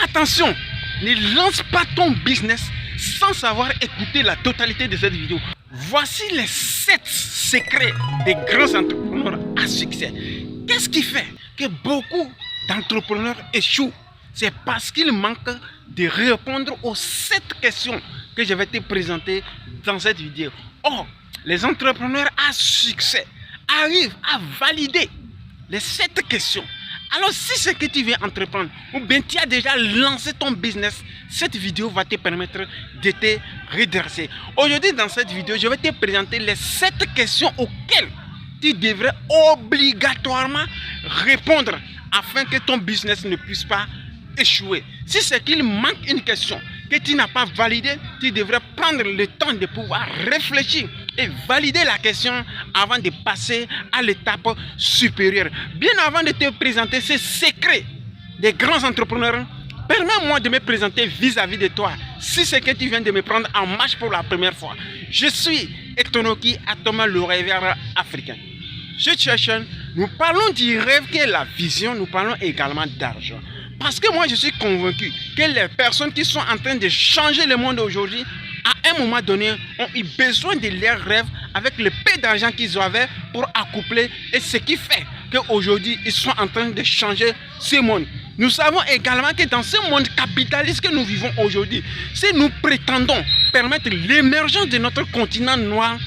attention, ne lance pas ton business sans savoir écouter la totalité de cette vidéo. Voici les 7 secrets des grands entrepreneurs à succès. Qu'est-ce qui fait que beaucoup d'entrepreneurs échouent? C'est parce qu'ils manquent de répondre aux 7 questions que je vais te présenter dans cette vidéo. Or, les entrepreneurs à succès arrivent à valider les 7 questions. Alors, si c'est que tu veux entreprendre ou bien tu as déjà lancé ton business, cette vidéo va te permettre de te redresser. Aujourd'hui, dans cette vidéo, je vais te présenter les 7 questions auxquelles tu devrais obligatoirement répondre afin que ton business ne puisse pas échouer. Si c'est qu'il manque une question que tu n'as pas validée, tu devrais prendre le temps de pouvoir réfléchir et valider la question avant de passer à l'étape supérieure. Bien avant de te présenter ces secrets des grands entrepreneurs, permets-moi de me présenter vis-à-vis de toi. Si c'est que tu viens de me prendre en marche pour la première fois, je suis Etonoki Atoma, le rêveur africain. Cette session, nous parlons du rêve qui est la vision, nous parlons également d'argent. Parce que moi, je suis convaincu que les personnes qui sont en train de changer le monde aujourd'hui, à un moment donné, ont eu besoin de leurs rêves avec le peu d'argent qu'ils avaient pour accoupler. Et ce qui fait qu'aujourd'hui, ils sont en train de changer ce monde. Nous savons également que dans ce monde capitaliste que nous vivons aujourd'hui, si nous prétendons permettre l'émergence de notre continent noir,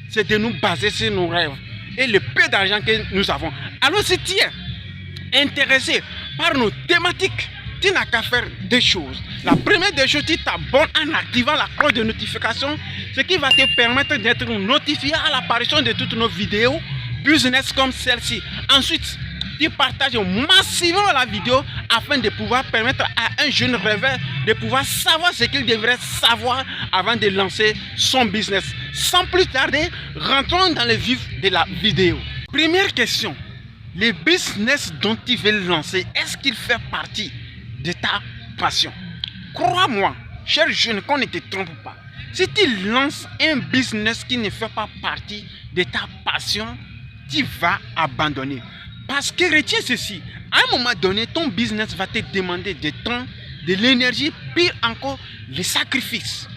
c'est de nous baser sur nos rêves et le peu d'argent que nous avons. Alors si tu es intéressé par nos thématiques, tu n'as qu'à faire deux choses. La première des choses, tu t'abonnes en activant la cloche de notification, ce qui va te permettre d'être notifié à l'apparition de toutes nos vidéos business comme celle-ci. Ensuite, tu partages massivement la vidéo afin de pouvoir permettre à un jeune rêveur de pouvoir savoir ce qu'il devrait savoir avant de lancer son business. Sans plus tarder, rentrons dans le vif de la vidéo. Première question. Le business dont tu veux lancer, est-ce qu'il fait partie de ta passion? Crois-moi, cher jeune, qu'on ne te trompe pas. Si tu lances un business qui ne fait pas partie de ta passion, tu vas abandonner. Parce que retiens ceci, à un moment donné, ton business va te demander du temps, de l'énergie, pire encore, le sacrifice.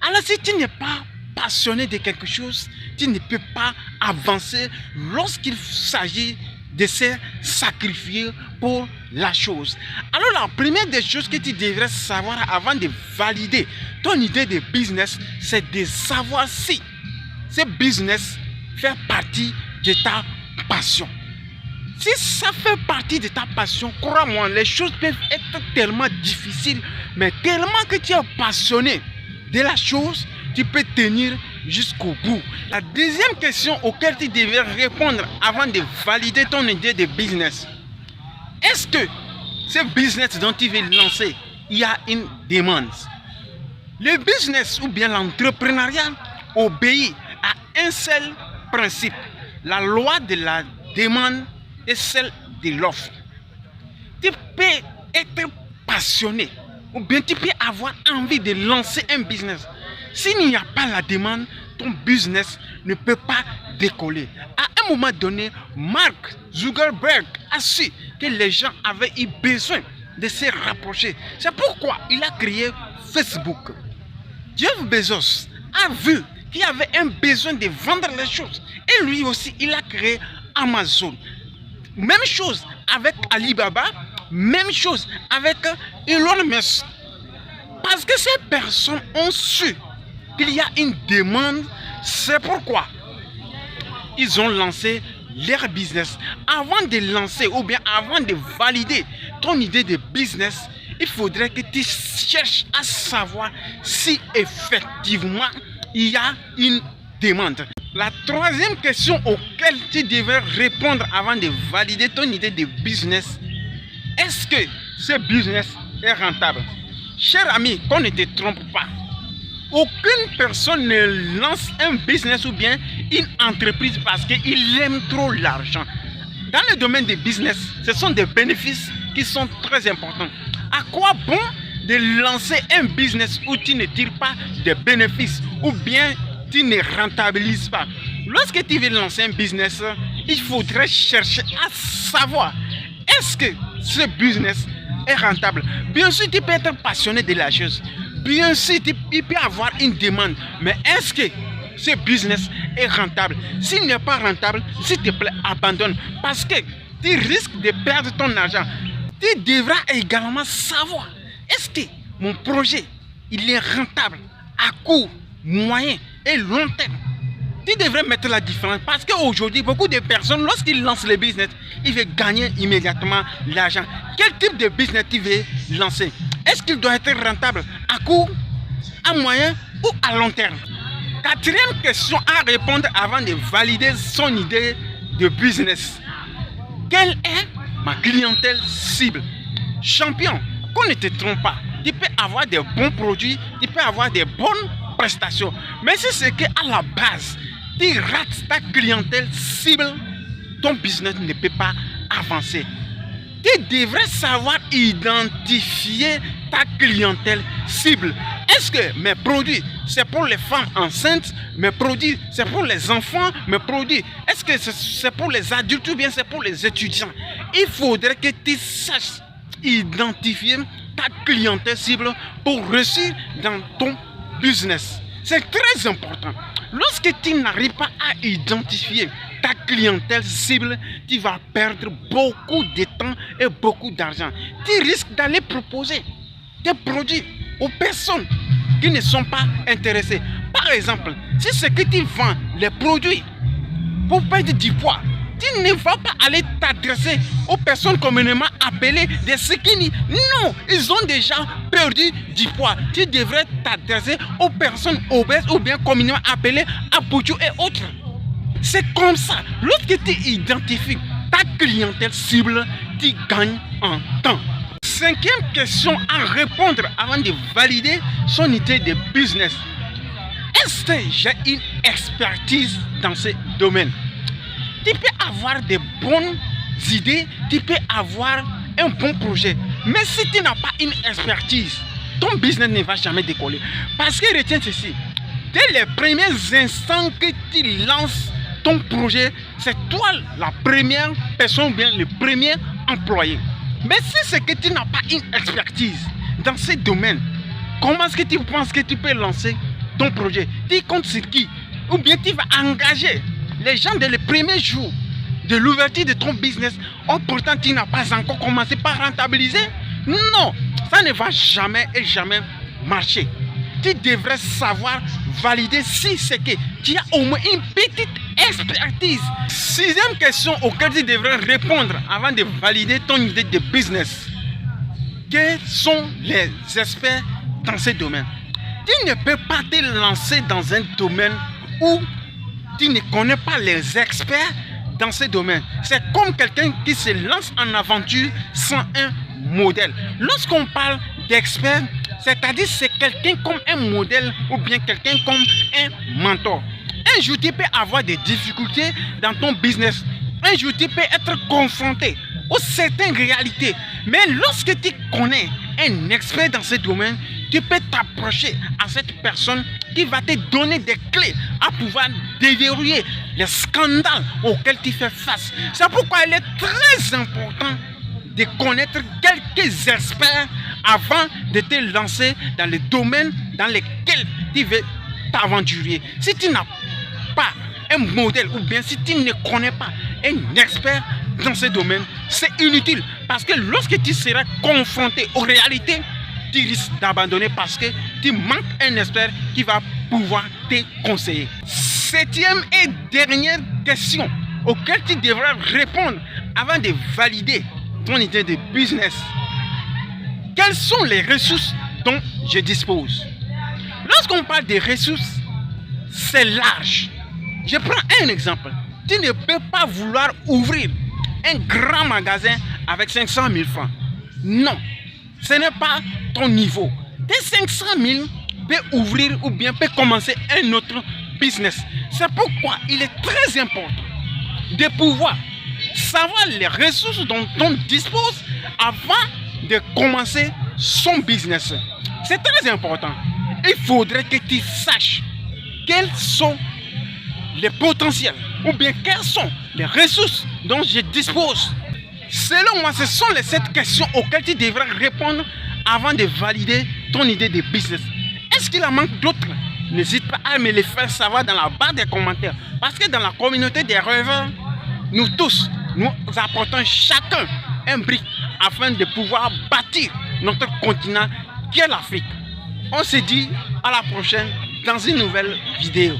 Alors si tu n'es pas passionné de quelque chose, tu ne peux pas avancer lorsqu'il s'agit de se sacrifier pour la chose. Alors la première des choses que tu devrais savoir avant de valider ton idée de business, c'est de savoir si ce business fait partie de ta passion. Si ça fait partie de ta passion, crois-moi, les choses peuvent être tellement difficiles, mais tellement que tu es passionné de la chose, tu peux tenir jusqu'au bout. La deuxième question auquel tu devrais répondre avant de valider ton idée de business, est-ce que ce business dont tu veux lancer, il y a une demande? Le business ou bien l'entrepreneuriat obéit à un seul principe, la loi de la demande et celle de l'offre. Tu peux être passionné ou bien tu peux avoir envie de lancer un business. S'il n'y a pas la demande, ton business ne peut pas décoller. À un moment donné, Mark Zuckerberg a su que les gens avaient eu besoin de se rapprocher. C'est pourquoi il a créé Facebook. Jeff Bezos a vu qu'il y avait un besoin de vendre les choses. Et lui aussi, il a créé Amazon. Même chose avec Alibaba, même chose avec Elon Musk. Parce que ces personnes ont su qu'il y a une demande, c'est pourquoi ils ont lancé leur business. Avant de lancer ou bien avant de valider ton idée de business, il faudrait que tu cherches à savoir si effectivement il y a une demande. La troisième question auquel tu devrais répondre avant de valider ton idée de business, est-ce que ce business est rentable? Cher ami, qu'on ne te trompe pas. Aucune personne ne lance un business ou bien une entreprise parce qu'il aime trop l'argent. Dans le domaine des business, ce sont des bénéfices qui sont très importants. À quoi bon de lancer un business où tu ne tires pas de bénéfices ou bien tu ne rentabilises pas? Lorsque tu veux lancer un business, il faudrait chercher à savoir est-ce que ce business est rentable. Bien sûr, tu peux être passionné de la chose. Bien sûr, il peut avoir une demande. Mais est-ce que ce business est rentable? S'il n'est pas rentable, s'il te plaît, abandonne. Parce que tu risques de perdre ton argent. Tu devras également savoir, est-ce que mon projet, il est rentable à court, moyen et long terme? Tu devrais mettre la différence parce qu'aujourd'hui, beaucoup de personnes, lorsqu'ils lancent le business, ils veulent gagner immédiatement l'argent. Quel type de business tu veux lancer? Est-ce qu'il doit être rentable à court, à moyen ou à long terme? Quatrième question à répondre avant de valider son idée de business. Quelle est ma clientèle cible? Champion, qu'on ne te trompe pas. Tu peux avoir des bons produits, tu peux avoir des bonnes prestations. Mais si c'est qu'à la base, tu rates ta clientèle cible, ton business ne peut pas avancer. Tu devrais savoir identifier ta clientèle cible. Est-ce que mes produits, c'est pour les femmes enceintes? Mes produits, c'est pour les enfants? Mes produits, est-ce que c'est pour les adultes ou bien c'est pour les étudiants? Il faudrait que tu saches identifier ta clientèle cible pour réussir dans ton business. C'est très important. Lorsque tu n'arrives pas à identifier ta clientèle cible, tu vas perdre beaucoup de temps et beaucoup d'argent. Tu risques d'aller proposer des produits aux personnes qui ne sont pas intéressées. Par exemple, si ce que tu vends, les produits pour perdre du poids, tu ne vas pas aller t'adresser aux personnes communément appelées des skinny. Non, ils ont déjà perdu du poids. Tu devrais t'adresser aux personnes obèses ou bien communément appelées abouchous et autres. C'est comme ça. Lorsque tu identifies ta clientèle cible, tu gagnes en temps. Cinquième question à répondre avant de valider son idée de business. Est-ce que j'ai une expertise dans ce domaine? Tu peux avoir des bonnes idées, tu peux avoir un bon projet. Mais si tu n'as pas une expertise, ton business ne va jamais décoller. Parce que retiens ceci, dès les premiers instants que tu lances ton projet, c'est toi la première personne ou bien le premier employé. Mais si c'est que tu n'as pas une expertise dans ce domaine, comment est-ce que tu penses que tu peux lancer ton projet? Tu comptes sur qui? Ou bien tu vas engager les gens dès les premiers jours de l'ouverture de ton business. Oh, pourtant tu n'as pas encore commencé par rentabiliser? Non, ça ne va jamais et jamais marcher. Tu devrais savoir valider si c'est que tu as au moins une petite expertise. Sixième question auquel tu devrais répondre avant de valider ton idée de business. Quels sont les experts dans ce domaine? Tu ne peux pas te lancer dans un domaine où tu ne connais pas les experts dans ce domaine. C'est comme quelqu'un qui se lance en aventure sans un modèle. Lorsqu'on parle d'expert, c'est-à-dire c'est quelqu'un comme un modèle ou bien quelqu'un comme un mentor. Un jour, tu peux avoir des difficultés dans ton business. Un jour, tu peux être confronté aux certaines réalités. Mais lorsque tu connais un expert dans ce domaine, tu peux t'approcher à cette personne qui va te donner des clés à pouvoir déverrouiller les scandales auxquels tu fais face. C'est pourquoi il est très important de connaître quelques experts avant de te lancer dans les domaines dans lesquels tu veux t'aventurer. Si tu n'as pas un modèle ou bien si tu ne connais pas un expert dans ce domaine, c'est inutile. Parce que lorsque tu seras confronté aux réalités, tu risques d'abandonner parce que tu manques un expert qui va pouvoir te conseiller. Septième et dernière question auquel tu devras répondre avant de valider ton idée de business. Quelles sont les ressources dont je dispose? Lorsqu'on parle de ressources, c'est large. Je prends un exemple. Tu ne peux pas vouloir ouvrir un grand magasin avec 500 000 francs. Non, ce n'est pas ton niveau. Tes 500 000 peut ouvrir ou bien peut commencer un autre business. C'est pourquoi il est très important de pouvoir savoir les ressources dont on dispose avant de commencer son business. C'est très important. Il faudrait que tu saches quels sont les potentiels ou bien quelles sont les ressources dont je dispose Selon moi, ce sont les 7 questions auxquelles tu devrais répondre avant de valider ton idée de business. Est-ce qu'il en manque d'autres? N'hésite pas à me les faire savoir dans la barre des commentaires. Parce que dans la communauté des rêveurs, nous tous, nous apportons chacun un brick afin de pouvoir bâtir notre continent qui est l'Afrique. On se dit à la prochaine dans une nouvelle vidéo.